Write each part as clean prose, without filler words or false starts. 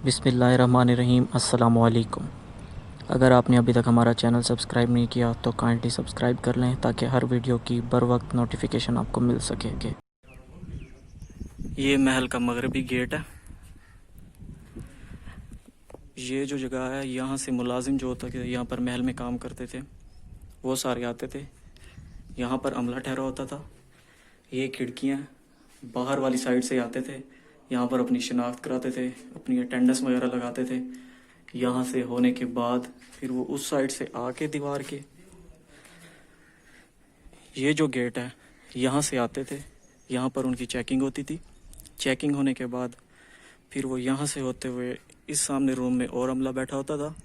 बिस्मिल्लाहिर्रहमानिर्रहीम अस्सलामुअलैकुम। अगर आपने अभी तक हमारा चैनल सब्सक्राइब नहीं किया तो काइंडली सब्सक्राइब कर लें ताकि हर वीडियो की बर वक्त नोटिफिकेशन आपको मिल सके। ये महल का मगरबी गेट है। ये जो जगह है यहाँ से मुलाजिम जो होता है यहाँ पर महल में काम करते थे वो सारे आते थे। यहाँ पर अमला ठहरा होता था। ये खिड़कियाँ बाहर वाली साइड से आते थे, यहाँ पर अपनी शिनाख्त कराते थे, अपनी अटेंडेंस वगैरह लगाते थे। यहाँ से होने के बाद फिर वो उस साइड से आके दीवार के ये जो गेट है यहाँ से आते थे। यहाँ पर उनकी चेकिंग होती थी। चेकिंग होने के बाद फिर वो यहाँ से होते हुए इस सामने रूम में और अमला बैठा होता था।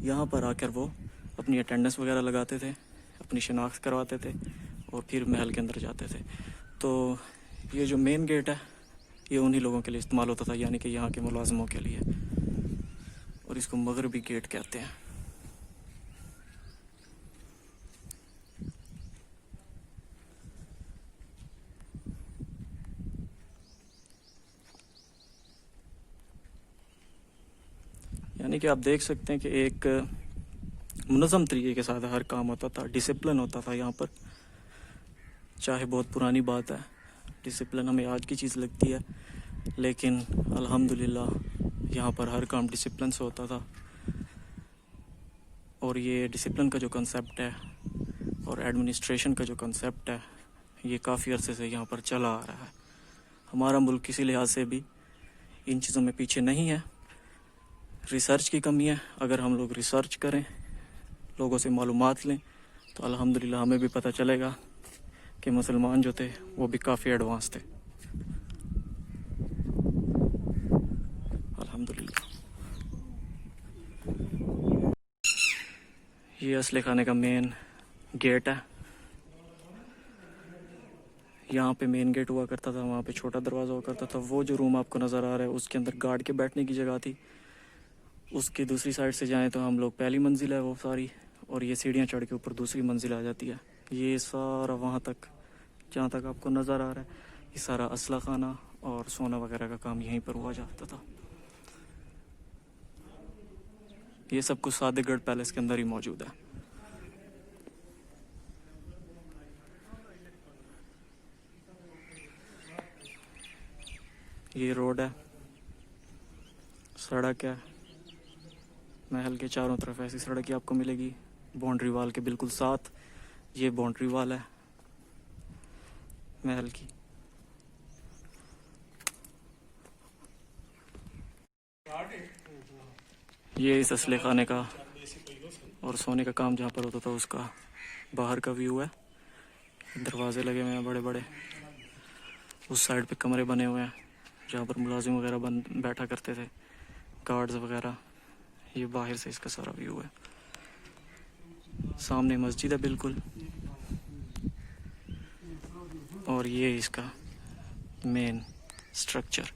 यहाँ पर आकर वो अपनी अटेंडेंस वगैरह लगाते थे, अपनी शिनाख्त करवाते थे और फिर महल के अंदर जाते थे। तो ये जो मेन गेट है ये उन्हीं लोगों के लिए इस्तेमाल होता था, यानी कि यहाँ के मुलाजिमों के लिए, और इसको मगरबी गेट कहते हैं। यानी कि आप देख सकते हैं कि एक मुनज़्ज़म तरीके के साथ हर काम होता था, डिसिप्लिन होता था यहाँ पर। चाहे बहुत पुरानी बात है, डिसिप्लिन हमें आज की चीज़ लगती है, लेकिन अल्हम्दुलिल्लाह यहाँ पर हर काम डिसिप्लिन से होता था। और ये डिसिप्लिन का जो कंसेप्ट है और एडमिनिस्ट्रेशन का जो कंसेप्ट है ये काफ़ी अरसे से यहाँ पर चला आ रहा है। हमारा मुल्क किसी लिहाज से भी इन चीज़ों में पीछे नहीं है। रिसर्च की कमी है। अगर हम लोग रिसर्च करें, लोगों से मालूमात लें, तो अल्हम्दुलिल्लाह हमें भी पता चलेगा कि मुसलमान जो थे वो भी काफ़ी एडवांस थे। अल्हम्दुलिल्लाह। ये असले खाने का मेन गेट है। यहाँ पे मेन गेट हुआ करता था, वहाँ पे छोटा दरवाज़ा हुआ करता था। वो जो रूम आपको नज़र आ रहा है उसके अंदर गार्ड के बैठने की जगह थी। उसकी दूसरी साइड से जाएं तो हम लोग पहली मंजिल है वो सारी, और ये सीढ़ियाँ चढ़ के ऊपर दूसरी मंजिल आ जाती है। ये सारा वहाँ तक जहाँ तक आपको नज़र आ रहा है ये सारा असला खाना और सोना वगैरह का काम यहीं पर हुआ जाता था। ये सब कुछ सादेगढ़ पैलेस के अंदर ही मौजूद है। ये रोड है, सड़क है। महल के चारों तरफ ऐसी सड़क ही आपको मिलेगी, बाउंड्री वाल के बिल्कुल साथ। ये बाउंड्री वाल है महल की। ये इस असले खाने का और सोने का काम जहाँ पर होता था उसका बाहर का व्यू है। दरवाजे लगे हुए हैं बड़े बड़े। उस साइड पे कमरे बने हुए हैं जहाँ पर मुलाजिम वगैरह बैठा करते थे, गार्ड्स वगैरह। ये बाहर से इसका सारा व्यू है। सामने मस्जिद है बिल्कुल, और ये इसका मेन स्ट्रक्चर।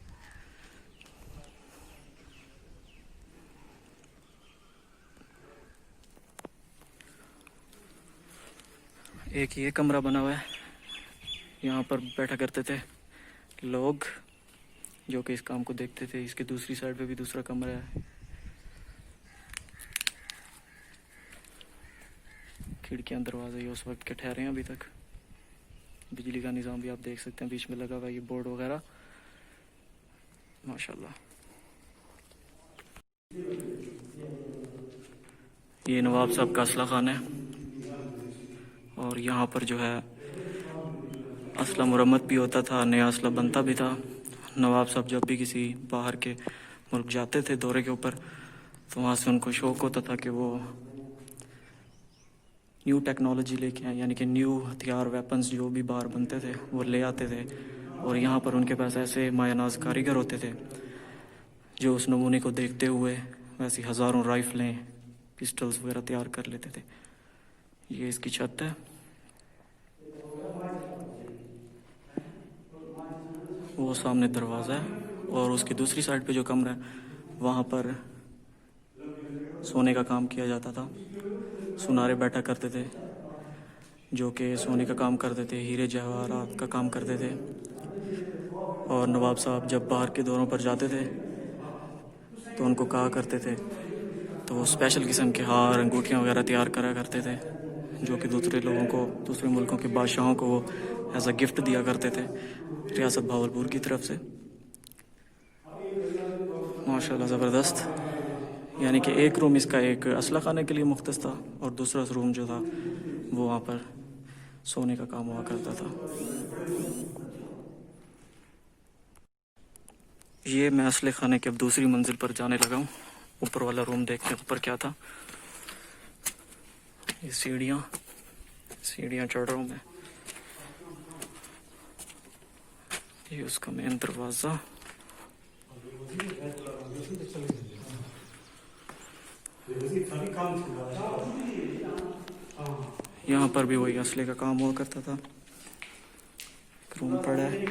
एक ये कमरा बना हुआ है, यहाँ पर बैठा करते थे लोग जो कि इस काम को देखते थे। इसके दूसरी साइड पे भी दूसरा कमरा है। खिड़कियाँ दरवाजे ये उस वक्त के ठहरे हैं अभी तक। बिजली का निज़ाम भी आप देख सकते हैं बीच में लगा हुआ है, ये बोर्ड वगैरह माशाल्लाह। ये नवाब साहब का असला खाना है, और यहाँ पर जो है असला मुरम्मत भी होता था, नया असला बनता भी था। नवाब साहब जब भी किसी बाहर के मुल्क जाते थे दौरे के ऊपर, तो वहाँ से उनको शौक़ होता था कि वो न्यू टेक्नोलॉजी लेके आए, यानी कि न्यू हथियार वेपन्स जो भी बाहर बनते थे वो ले आते थे। और यहाँ पर उनके पास ऐसे मायानाज कारीगर होते थे जो उस नमूने को देखते हुए वैसी हज़ारों राइफलें, पिस्टल्स वगैरह तैयार कर लेते थे। ये इसकी छत है। वो सामने दरवाज़ा है, और उसकी दूसरी साइड पे जो कमरा है वहाँ पर सोने का काम किया जाता था। सुनारे बैठा करते थे जो कि सोने का काम करते थे, हीरे जवाहरात का काम करते थे। और नवाब साहब जब बाहर के दौरों पर जाते थे तो उनको कहा करते थे, तो वो स्पेशल किस्म के हार अंगूठियाँ वगैरह तैयार करा करते थे, जो कि दूसरे लोगों को, दूसरे मुल्कों के बादशाहों को वो एज अ गिफ्ट दिया करते थे रियासत भावलपुर की तरफ से। माशाल्लाह ज़बरदस्त। यानी कि एक रूम इसका एक असला खाने के लिए मुख्तस था और दूसरा रूम जो था वो वहाँ पर सोने का काम हुआ करता था। ये मैं असले खाने के अब दूसरी मंजिल पर जाने लगा हूँ। ऊपर वाला रूम देखते हैं ऊपर क्या था। ये सीढ़ियाँ चढ़ रहा हूँ मैं। ये उसका मेन दरवाज़ा। यहाँ पर भी वही असले का काम हुआ करता था। एक रूम पड़ा है।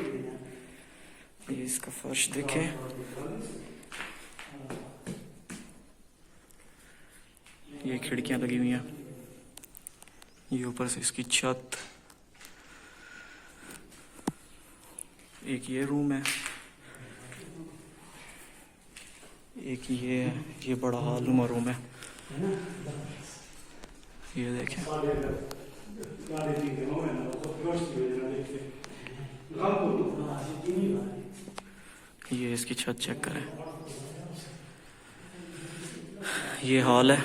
ये इसका फर्श देखें, ये खिड़कियां लगी हुई हैं। ये ऊपर से इसकी छत। एक ये रूम है, एक ये है। ये बड़ा हॉलनुमा रूम है। ये देखें, ये इसकी छत चेक करें। ये हॉल है।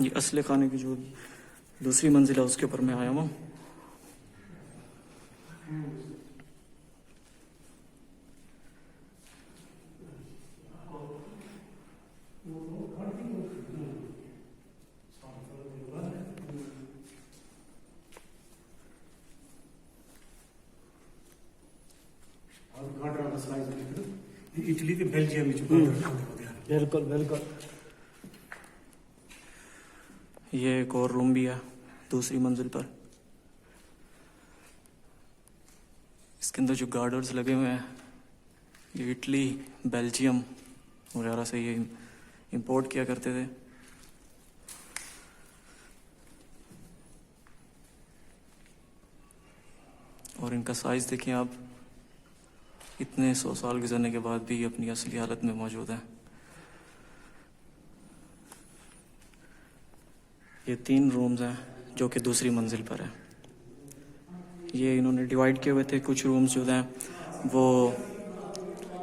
ये असले खाने की जो दूसरी मंजिल है उसके ऊपर मैं आया हूँ। इटली के बेल्जियम में बिल्कुल बिल्कुल। ये एक और रूम भी है दूसरी मंजिल पर। इसके अंदर जो गार्डर्स लगे हुए हैं ये इटली, बेल्जियम वगैरह से ये इंपोर्ट किया करते थे। और इनका साइज देखिए आप, इतने 100 साल गुजरने के बाद भी अपनी असली हालत में मौजूद है। ये 3 रूम्स हैं जो कि दूसरी मंजिल पर है। ये इन्होंने डिवाइड किए हुए थे। कुछ रूम्स जो हैं वो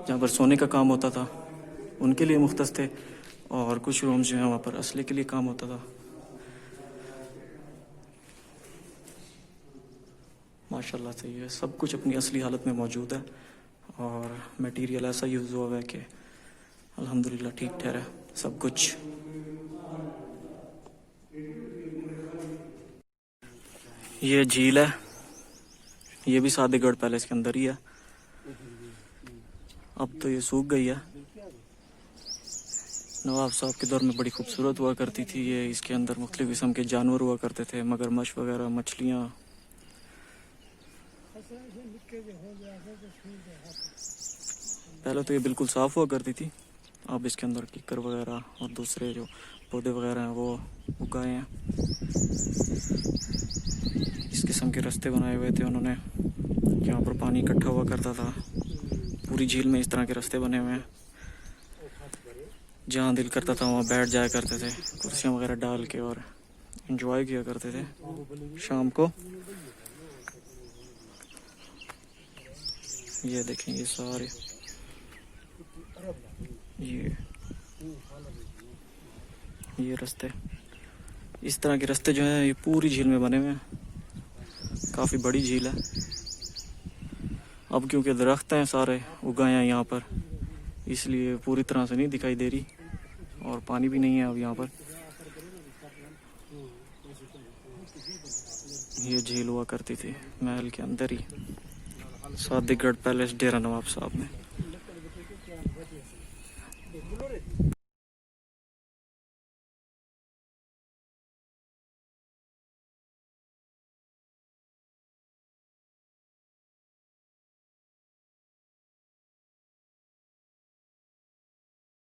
जहाँ पर सोने का काम होता था उनके लिए मुख्तस थे, और कुछ रूम्स जो हैं वहाँ पर असले के लिए काम होता था। माशाल्लाह से ये सब कुछ अपनी असली हालत में मौजूद है और मटेरियल ऐसा यूज़ हुआ है कि अल्हम्दुलिल्लाह ठीक ठहरा सब कुछ। ये झील है, ये भी सादेगढ़ पैलेस के अंदर ही है। अब तो ये सूख गई है। नवाब साहब के दौर में बड़ी खूबसूरत हुआ करती थी ये। इसके अंदर मुख्तलिफ किस्म के जानवर हुआ करते थे, मगरमच्छ वगैरह, मछलियाँ। पहले तो ये बिल्कुल साफ़ हुआ करती थी, अब इसके अंदर कीकर वगैरह और दूसरे जो पौधे वगैरह हैं वो उगाए हैं। इस किस्म के रास्ते बनाए हुए थे उन्होंने, जहाँ पर पानी इकट्ठा हुआ करता था। पूरी झील में इस तरह के रास्ते बने हुए हैं। जहाँ दिल करता था वहाँ बैठ जाया करते थे कुर्सियाँ वगैरह डाल के, और एंजॉय किया करते थे शाम को। ये देखें, ये सारे ये रास्ते, इस तरह के रास्ते जो हैं ये पूरी झील में बने हुए हैं। काफ़ी बड़ी झील है। अब क्योंकि दरख्त हैं सारे उगाए हैं यहाँ पर, इसलिए पूरी तरह से नहीं दिखाई दे रही, और पानी भी नहीं है अब यहाँ पर। ये झील हुआ करती थी महल के अंदर ही, सादेगढ़ पैलेस, डेरा नवाब साहब में।